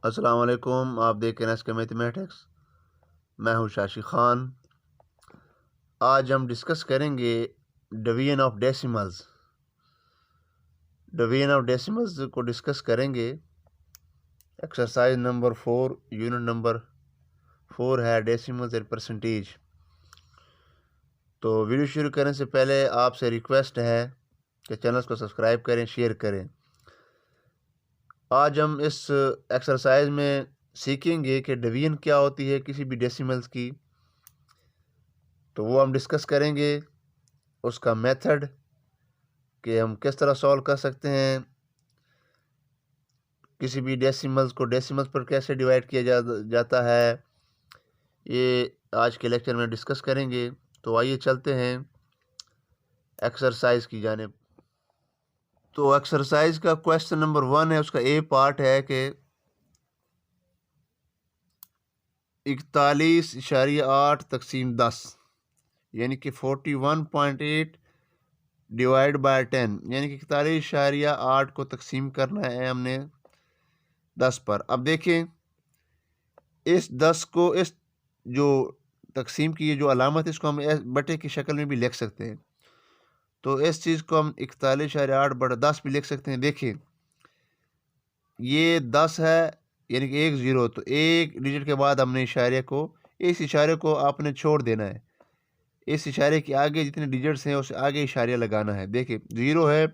अस्सलाम वालेकुम। आप देख रहे हैं एसके मैथमेटिक्स। मैं हूं शाशी खान। आज हम डिस्कस करेंगे division of decimals. Division of decimals को डिस्कस करेंगे। एक्सरसाइज नंबर 4 यूनिट नंबर 4 है डेसिमल्स एंड परसेंटेज। तो वीडियो शुरू करने से पहले आपसे रिक्वेस्ट है कि चैनल को सब्सक्राइब करें, शेयर करें। आज हम इस एक्सरसाइज में सीखेंगे कि डिवीजन क्या होती है किसी भी डेसिमल्स की। तो वो हम डिस्कस करेंगे, उसका मेथड कि हम किस तरह सॉल्व कर सकते हैं, किसी भी डेसिमल्स को डेसिमल्स पर कैसे डिवाइड किया जाता है, ये आज के लेक्चर में डिस्कस करेंगे। तो आइए चलते हैं एक्सरसाइज की जानिब। तो एक्सरसाइज का क्वेश्चन नंबर 1 है, उसका ए पार्ट है कि 41.8 तकसीम 10 यानी कि 41.8 डिवाइड बाय 10 यानी कि 41.8 को तकसीम करना है हमने 10 पर। अब देखें, इस 10 को इस जो तकसीम की जो अलामत है इसको हम बटे की शक्ल में भी लिख सकते हैं। तो इस चीज़ को हम 41.8/10 भी लिख सकते हैं। देखिए, ये 10 है यानी कि 10, तो एक डिजिट के बाद हमने इशारे को, इस इशारे को आपने छोड़ देना है। इस इशारे के आगे जितने डिजिट्स हैं उससे आगे इशारे लगाना है। देखिए, 0 है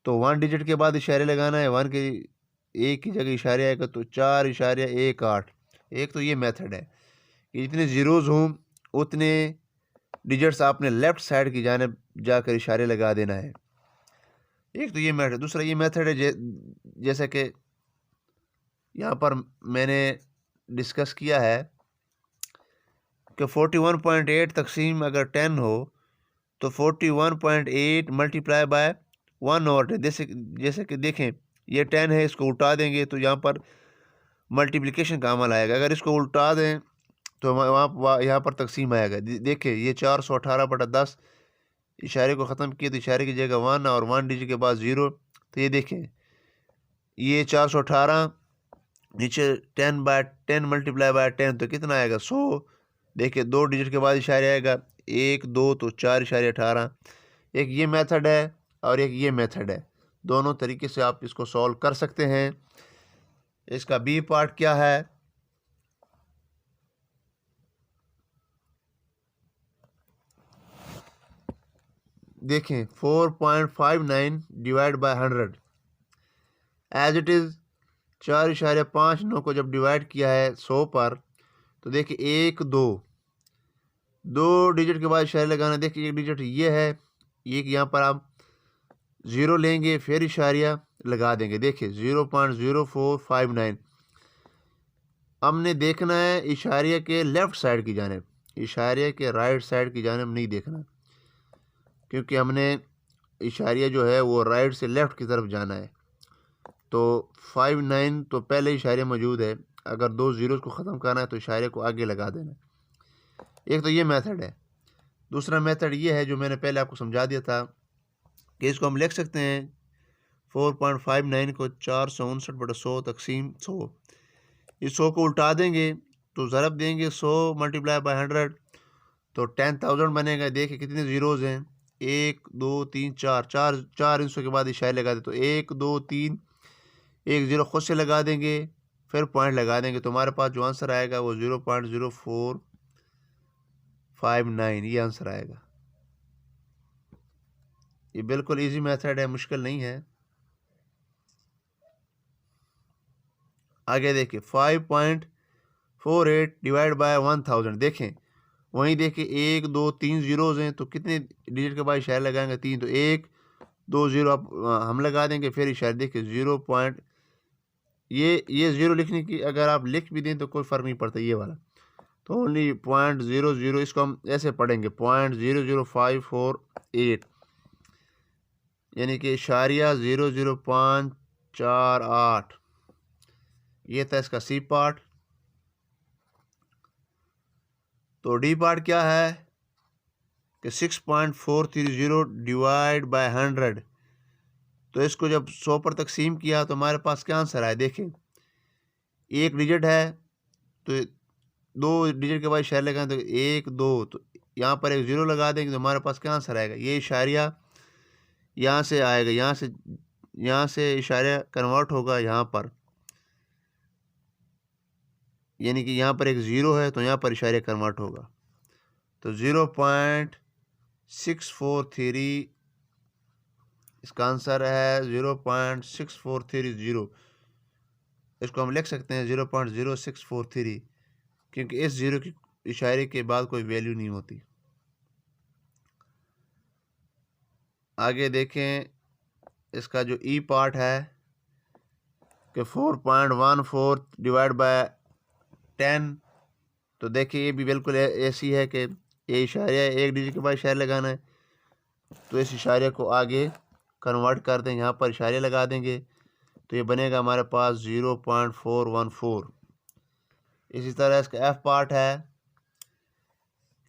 तो 1 डिजिट के बाद इशारे लगाना है। 1 के एक की जगह इशारे आएगा तो 4 इशारे 1 8। एक तो ये मेथड है कि जितने ज़ीरोज़ हों उतने डिजिट्स आपने लेफ़्ट साइड की जानिब जाकर इशारे लगा देना है। एक तो ये मेथड। दूसरा ये मेथड है जैसे कि यहाँ पर मैंने डिस्कस किया है कि 41.8 तकसीम अगर 10 हो तो 41.8 मल्टीप्लाई बाय 1/10। जैसे कि देखें, ये 10 है, इसको उल्टा देंगे तो यहाँ पर मल्टीप्लिकेशन का अमल आएगा। अगर इसको उल्टा दें तो वहाँ यहाँ पर तकसीम आएगा। देखिए, ये 418/10 इशारे को ख़त्म किए तो इशारे की जगह 1 और 1 डिजिट के बाद 0। तो ये देखें, ये 418 नीचे 10/10 मल्टीप्लाई बाय 10 तो कितना आएगा 100। देखिए, 2 डिजिट के बाद इशारे आएगा 1 2 तो 4 इशारे 18। एक ये मेथड है और एक ये मेथड है। दोनों तरीके से आप इसको सॉल्व कर सकते हैं। इसका बी पार्ट क्या है, देखें, 4.59 divide by 100 as it is. 4.59 को जब डिवाइड किया है 100 पर तो देखिए 1 2 डिजिट के बाद इशारे लगाना। देखिए, एक डिजिट ये है, ये यहाँ पर आप 0 लेंगे फिर इशारिया लगा देंगे। देखिए 0.0459। हमने देखना है इशारिया के लेफ़्ट साइड की जानिब, इशारिया के राइट साइड की जानिब नहीं देखना, क्योंकि हमने इशारिया जो है वो राइट से लेफ़्ट की तरफ जाना है। तो 59 तो पहले इशारे मौजूद है, अगर 2 ज़ीरोज़ को ख़त्म करना है तो इशारे को आगे लगा देना। एक तो ये मेथड है। दूसरा मेथड ये है जो मैंने पहले आपको समझा दिया था कि इसको हम लिख सकते हैं 4.59 को 459/100 तकसीम 100। इस 100 को उल्टा देंगे तो ज़रब देंगे 100 मल्टीप्लाई बाय 100 तो 10,000 बनेगा। देखिए कितने ज़ीरोज़ हैं, 1 2 3 4 4 4 इन 100 के बाद इशारे लगा दे तो 1 2 3 1 ज़ीरो खुद से लगा देंगे, फिर पॉइंट लगा देंगे तो हमारे पास जो आंसर आएगा वो 0.0459 ये आंसर आएगा। ये बिल्कुल इजी मेथड है, मुश्किल नहीं है। आगे देखिए 5.48 डिवाइड बाय 1000। देखें, वहीं देखिए 1 2 3 ज़ीरोज़ हैं तो कितने डिजिट के बाद इशारे लगाएंगे 3, तो 1 2 ज़ीरो आप हम लगा देंगे फिर इशारे। देखिए 0 पॉइंट, ये 0 लिखने की अगर आप लिख भी दें तो कोई फ़र्क नहीं पड़ता ये वाला। तो ओनली 0.00 इसको हम ऐसे पढ़ेंगे 0.00548 यानी कि इशारिया 0.0548। ये था इसका सी पार्ट। तो डी पार्ट क्या है कि 6.430 डिवाइड बाय 100। तो इसको जब 100 पर तकसीम किया तो हमारे पास क्या आंसर आया, देखें एक डिजिट है तो 2 डिजिट के बाद इशारे लगाएं तो 1 2, तो यहाँ पर एक 0 लगा देंगे तो हमारे पास क्या आंसर आएगा। ये इशारिया यहाँ से आएगा, यहाँ से इशारा कन्वर्ट होगा यहाँ पर, यानी कि यहाँ पर एक 0 है तो यहाँ पर इशारे कन्वर्ट होगा। तो 0.643 इसका आंसर है 0.6430। इसको हम लिख सकते हैं 0.0643, क्योंकि इस 0 की इशारे के बाद कोई वैल्यू नहीं होती। आगे देखें इसका जो ई पार्ट है कि 4.14 डिवाइड बाय 10, तो देखिए ये भी बिल्कुल ऐसी है कि ये इशारा एक डिजिट के बाद इशारा लगाना है, तो इस इशारे को आगे कन्वर्ट कर दें, यहाँ पर इशारे लगा देंगे तो ये बनेगा हमारे पास 0.414। इसी तरह इसका एफ पार्ट है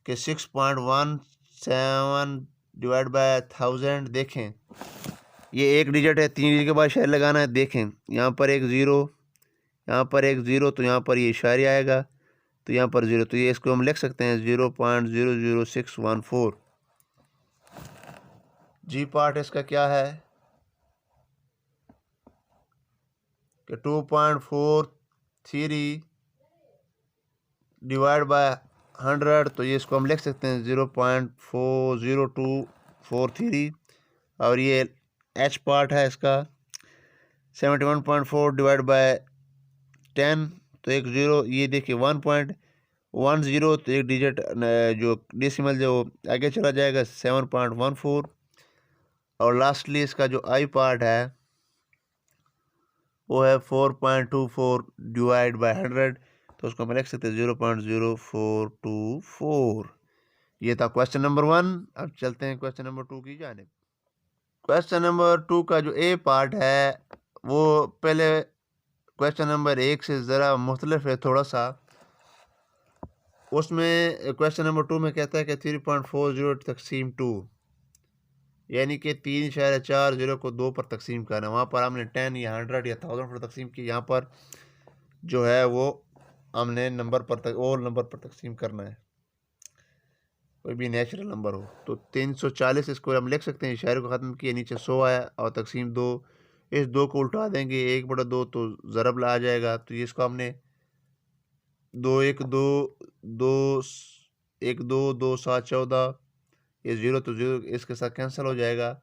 कि 6.17 डिवाइड बाय 1000। देखें ये एक डिजिट है, 3 डिजिट के बाद इशारा लगाना है। देखें यहाँ पर एक 0, यहाँ पर एक 0, तो यहाँ पर ये इशारे आएगा, तो यहाँ पर 0, तो ये इसको हम लिख सकते हैं 0.00614। जी पार्ट इसका क्या है कि 2.43 डिवाइड बाय 100, तो ये इसको हम लिख सकते हैं 0.40243। और ये एच पार्ट है इसका 71.4 डिवाइड बाय 10, तो एक 0, ये देखिए 1.10, तो एक डिजिट जो डेसिमल जो आगे चला जाएगा 7.14। और लास्टली इसका जो आई पार्ट है वो है 4.24 डिवाइड बाय 100, तो उसको हम लिख सकते हैं 0.0424। ये था क्वेश्चन नंबर 1। अब चलते हैं क्वेश्चन नंबर 2 की जानिब। क्वेश्चन नंबर 2 का जो ए पार्ट है वो पहले क्वेश्चन नंबर 1 से ज़रा मुख्तलिफ है थोड़ा सा। उसमें क्वेश्चन नंबर 2 में कहता है कि 3.40 तकसीम 2, यानी कि 3.40 को 2 पर तकसीम करना है। वहाँ पर हमने 10 या 100 या 1000 पर तकसीम की, यहाँ पर जो है वो हमने नंबर पर और नंबर पर तकसीम करना है, कोई भी नेचुरल नंबर हो। तो 340 इसको हम लिख सकते हैं, इशारे को ख़त्म किया, नीचे 100 आया और तकसीम 2, इस 2 को उल्टा देंगे 1/2 तो ज़रब आ जाएगा। तो ये इसको हमने 2 1 2 2 1 2 2 7 14, ये 0 तो 0 इसके साथ कैंसिल हो जाएगा।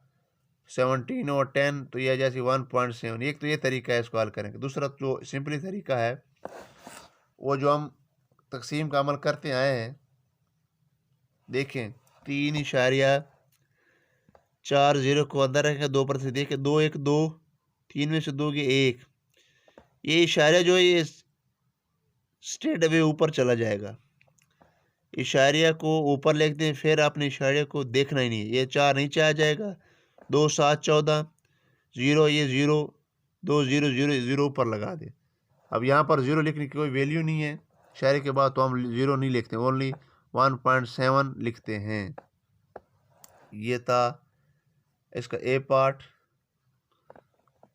17 और 10 तो ये जैसे 1.7। एक तो ये तरीका है इसको हल करने का। दूसरा जो सिंपली तरीका है वो जो हम तकसीम का अमल करते आए हैं, देखें 3.4 0 को अंदर रखेंगे 2 पर से, देखें 2 1 2, 3 में से 2 के 1, ये इशारा जो है ये स्ट्रेट अवे ऊपर चला जाएगा। इशारिया को ऊपर लिख दें, फिर आपने इशारे को देखना ही नहीं, ये 4 नीचे आ जाएगा। 2 7 14 0, ये 0 2 0 0 0 ऊपर लगा दें। अब यहाँ पर 0 लिखने की कोई वैल्यू नहीं है इशारे के बाद, तो हम 0 नहीं लिखते, ओनली 1.7 लिखते हैं। ये था इसका ए पार्ट।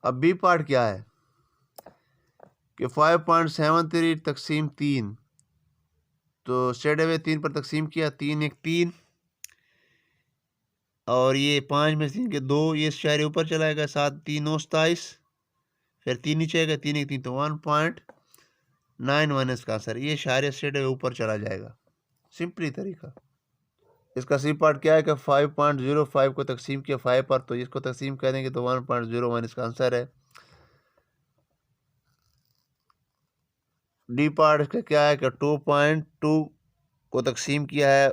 अब बी पार्ट क्या है कि 5.73 तकसीम 3, तो स्ट्रेट अवे 3 पर तकसीम किया, 3 1 3, और ये 5 में 3 के 2, ये इशारे ऊपर चलाएगा, 7 3 9 27, फिर 3 नीचे आएगा, 3 1 3, तो 1.91 इसका आंसर। ये इशारे स्ट्रेट अवे ऊपर चला जाएगा, सिंपली तरीका। इसका सी पार्ट क्या है कि 5.05 को तकसीम किया 5 पर, तो इसको तकसीम करेंगे तो 1.01 इसका आंसर है। डी पार्ट इसका क्या है कि 2.2 को तकसीम किया है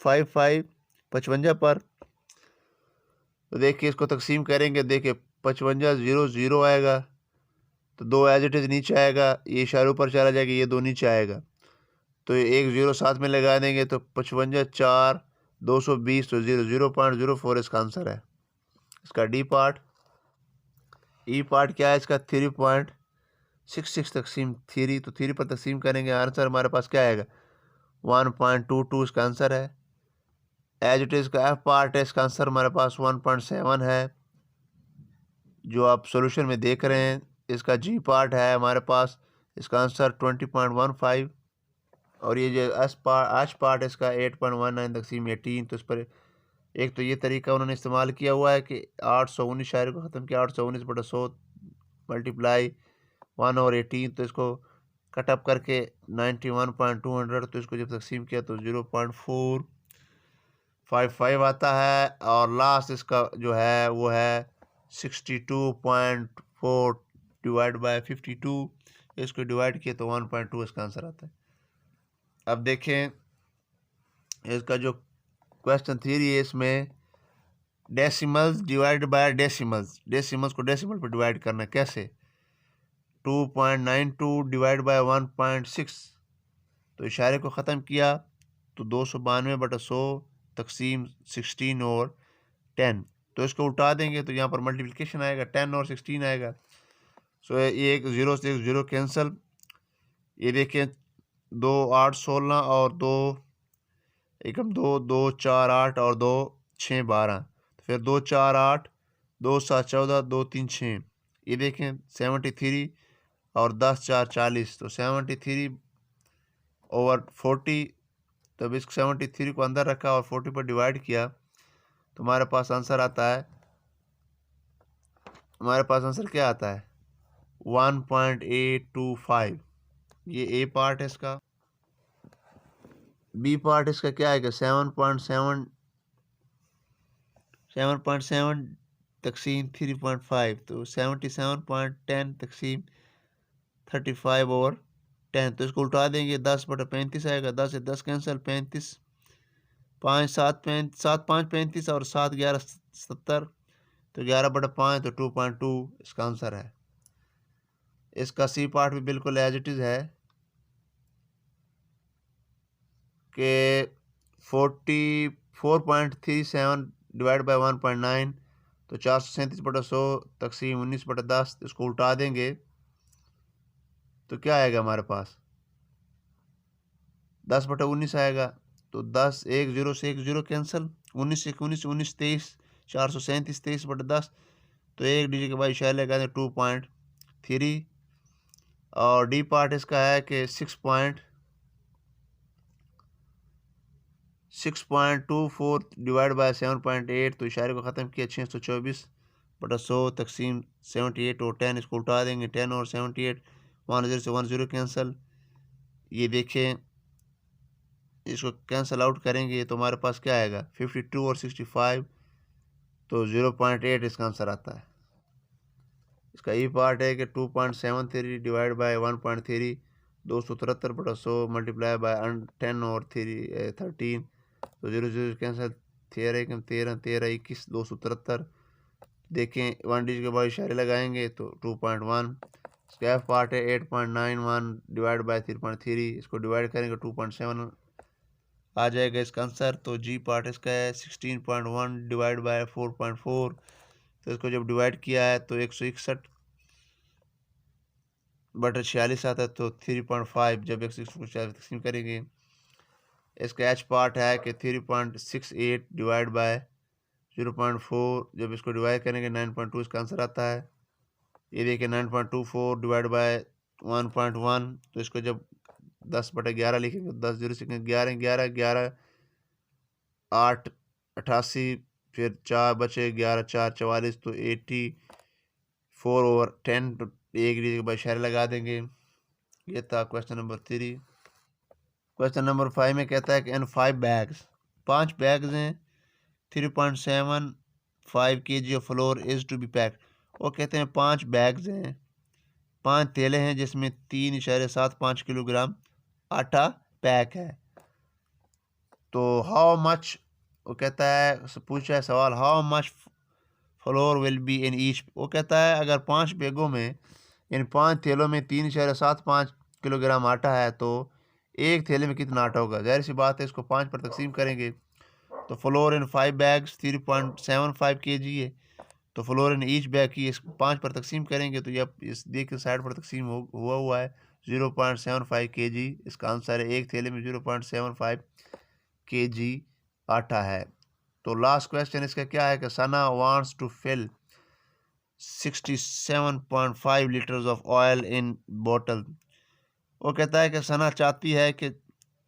55 पर, तो देखिए इसको तकसीम करेंगे, देखिए 55 0 0 आएगा, तो 2 एज इट इज़ नीचे आएगा, ये इशारे ऊपर चला जाएगा, ये 2 नीचे आएगा, तो ये 1 0 साथ में लगा देंगे, तो 55 4 220, तो 0.04 इसका आंसर है इसका डी पार्ट। ई पार्ट क्या है इसका 3.66 तकसीम 3, तो 3 पर तकसीम करेंगे, आंसर हमारे पास क्या आएगा 1.22 इसका आंसर है। एज इट इज़ का एफ पार्ट है, इसका आंसर हमारे पास 1.7 है, जो आप सॉल्यूशन में देख रहे हैं। इसका जी पार्ट है हमारे पास, इसका आंसर 20.15। और ये जो एच पार्ट इसका 8.19 तकसीम 18। तो इस पर एक तो ये तरीका उन्होंने इस्तेमाल किया हुआ है कि 819 शायरी को ख़त्म किया, 819/100 मल्टीप्लाई 1/18। तो इसको कटअप करके 91.200, तो इसको जब तकसीम किया तो 0.455 आता है। और लास्ट इसका जो है वो है 62.4 डिवाइड बाय 52। इसको डिवाइड किया तो 1.2 इसका आंसर आता है। अब देखें इसका जो क्वेश्चन थ्योरी है, इसमें decimals divide by decimals, decimals को डेसिमल पर डिवाइड करना कैसे। 2.92 डिवाइड बाय 1.6। तो इशारे को ख़त्म किया तो 292/100 तकसीम 16 और 10। तो इसको उल्टा देंगे तो यहाँ पर मल्टीप्लिकेशन आएगा, 10 और 16 आएगा। सो ये एक 0 से 0 कैंसिल। ये देखें 2 8 16 और 2 एकम 2 2 4 8 और 2 6 12। तो फिर 2 4 8 2 7 14 2 3 6। ये देखें 73 और 10 4 40। तो 73/40। तब इस 73 को अंदर रखा और 40 पर डिवाइड किया तो हमारे पास आंसर आता है, हमारे पास आंसर क्या आता है 1.825। ये ए पार्ट है इसका। बी पार्ट इसका क्या है कि 7.7 तकसीम 3.5। तो 77.10 तकसीम 35/10। तो इसको उल्टा देंगे 10/35 आएगा। 10 से 10 कैंसिल, 35 5 7 7 5 35 और 7 11 70। तो 11/5 तो 2.2 इसका आंसर है। इसका सी पार्ट भी बिल्कुल एज इट इज़ है कि 44.37 डिवाइड बाई 1.9। तो 437/100 तकसीम 19/10। इसको उल्टा देंगे तो क्या आएगा हमारे पास 10/19 आएगा। तो 10 1 0 से 1 0 कैंसिल, 19 1 19 19 23 437 23/10। तो एक डिजिट के बाद इशारा लगा दें 2.3। और डी पार्ट इसका है कि 6.24 डिवाइड बाय 7.8। तो इशारे को ख़त्म किया 624/100 तकसीम 78 और 10। इसको उल्टा देंगे 10 और 78 1 0 से 1 0 कैंसिल। ये देखें इसको कैंसिल आउट करेंगे तो हमारे पास क्या आएगा 52 और 65। तो 0.8 इसका आंसर आता है। इसका ई पार्ट है कि 2.73 डिवाइड बाय 1.3 273/100 मल्टीप्लाई बाय 10 और 13। तो 0 0 कैंसिल, 13 1 13 13 21 273। देखें 1 डिजिट के बाद इशारे लगाएंगे तो 2.1। इसका एफ पार्ट है 8.91 डिवाइड बाय 3.3। इसको डिवाइड करेंगे 2.7 आ जाएगा इसका आंसर। तो जी पार्ट इसका है 16.1 डिवाइड बाय 4.4। तो इसको जब डिवाइड किया है तो 161/46 आता है। तो 3.5 जब 161 तकसीम करेंगे। इसका एच पार्ट है कि 3.68 डिवाइड बाय 0.4। जब इसको डिवाइड करेंगे 9.2 इसका आंसर आता है। ये देखिए 9.24 डिवाइड बाय 1.1। तो इसको जब 10/11 लिखेंगे 10 0 से 11 11 11 8 88। फिर 4 बचे 11 4 44। तो 84/10। तो एक डिजिट के बाद इशारे लगा देंगे। ये था क्वेश्चन नंबर 3। क्वेश्चन नंबर 5 में कहता है कि इन 5 बैग्स 5 बैग्स हैं 3.75 kg of floor is to be packed. वो कहते हैं 5 बैग्स हैं, 5 थैले हैं जिसमें 3.75 किलोग्राम आटा पैक है। तो हाउ मच, वो कहता है पूछा है सवाल how much floor will be in each. वो कहता है अगर 5 बैगों में इन 5 थैलों में 3.75 किलोग्राम आटा है तो एक थैले में कितना आटा होगा। ज़ाहिर सी बात है इसको 5 पर तकसीम करेंगे तो फ्लोर इन 5 बैग्स 3.75 kg है। तो फ्लोर इन ईच बैग की इस 5 पर तकसीम करेंगे तो ये इस देखिए साइड पर तकसीम हुआ है 0.75 kg। इसका आंसर है एक थैले में 0.75 kg आटा है। तो लास्ट क्वेश्चन इसका क्या है कि Sana wants to fill 67.5 litres of oil in बोतल। वो कहता है कि सना चाहती है कि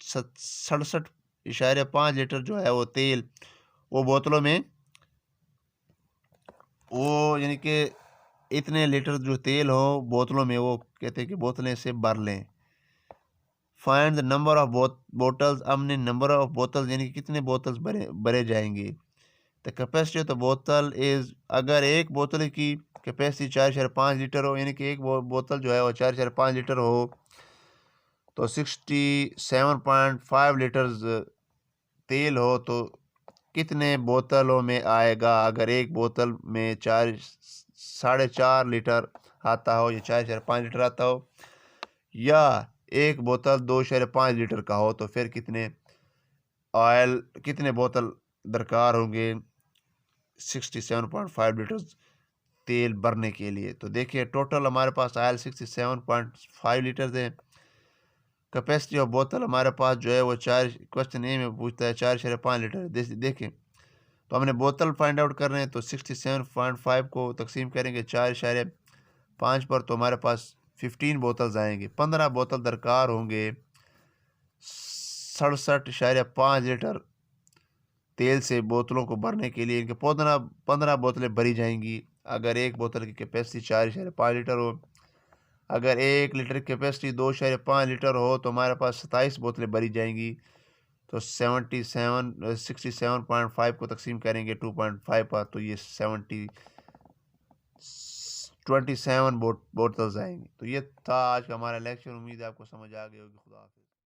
67.5 लीटर जो है वो तेल वो बोतलों में, वो यानी कि इतने लीटर जो तेल हो बोतलों में, वो कहते हैं कि बोतलें से भर लें। Find the number of bottles, हमने नंबर ऑफ बोतल्स यानी कि कितने बोतल्स भरे भरे जाएंगे। द कैपेसिटी ऑफ द बोतल इज़, अगर एक बोतल की कैपेसिटी 4.5 लीटर हो, यानी कि एक बोतल जो है वो 4.5 लीटर हो, तो 67.5 लीटर्स तेल हो तो कितने बोतलों में आएगा। अगर एक बोतल में 4.5 लीटर आता हो या 4.5 लीटर आता हो, या एक बोतल 2.5 लीटर का हो, तो फिर कितने बोतल दरकार होंगे 67.5 लीटर्स तेल भरने के लिए। तो देखिए टोटल हमारे पास ऑयल 67.5 लीटर्स है। कैपेसिटी ऑफ बोतल हमारे पास जो है वो क्वेश्चन ए में पूछता है 4.5 लीटर। देखें तो हमने बोतल फाइंड आउट कर रहे हैं, तो 67.5 को तकसीम करेंगे 4.5 पर, तो हमारे पास 15 बोतल्स आएंगे। 15 बोतल दरकार होंगे 67.5 लीटर तेल से बोतलों को भरने के लिए। इनके 15 बोतलें भरी जाएंगी। अगर एक बोतल की कैपेसिटी 4.5 लीटर हो, अगर 1 लीटर की कैपेसिटी 2.5 लीटर हो, तो हमारे पास 27 बोतलें भरी जाएंगी। तो 67 को तकसीम करेंगे 2.5 पर, तो ये 27 बोतल्स आएंगी। तो ये था आज का हमारा लेक्चर। उम्मीद है आपको समझ आ गई होगी। खुदा हाफिज़।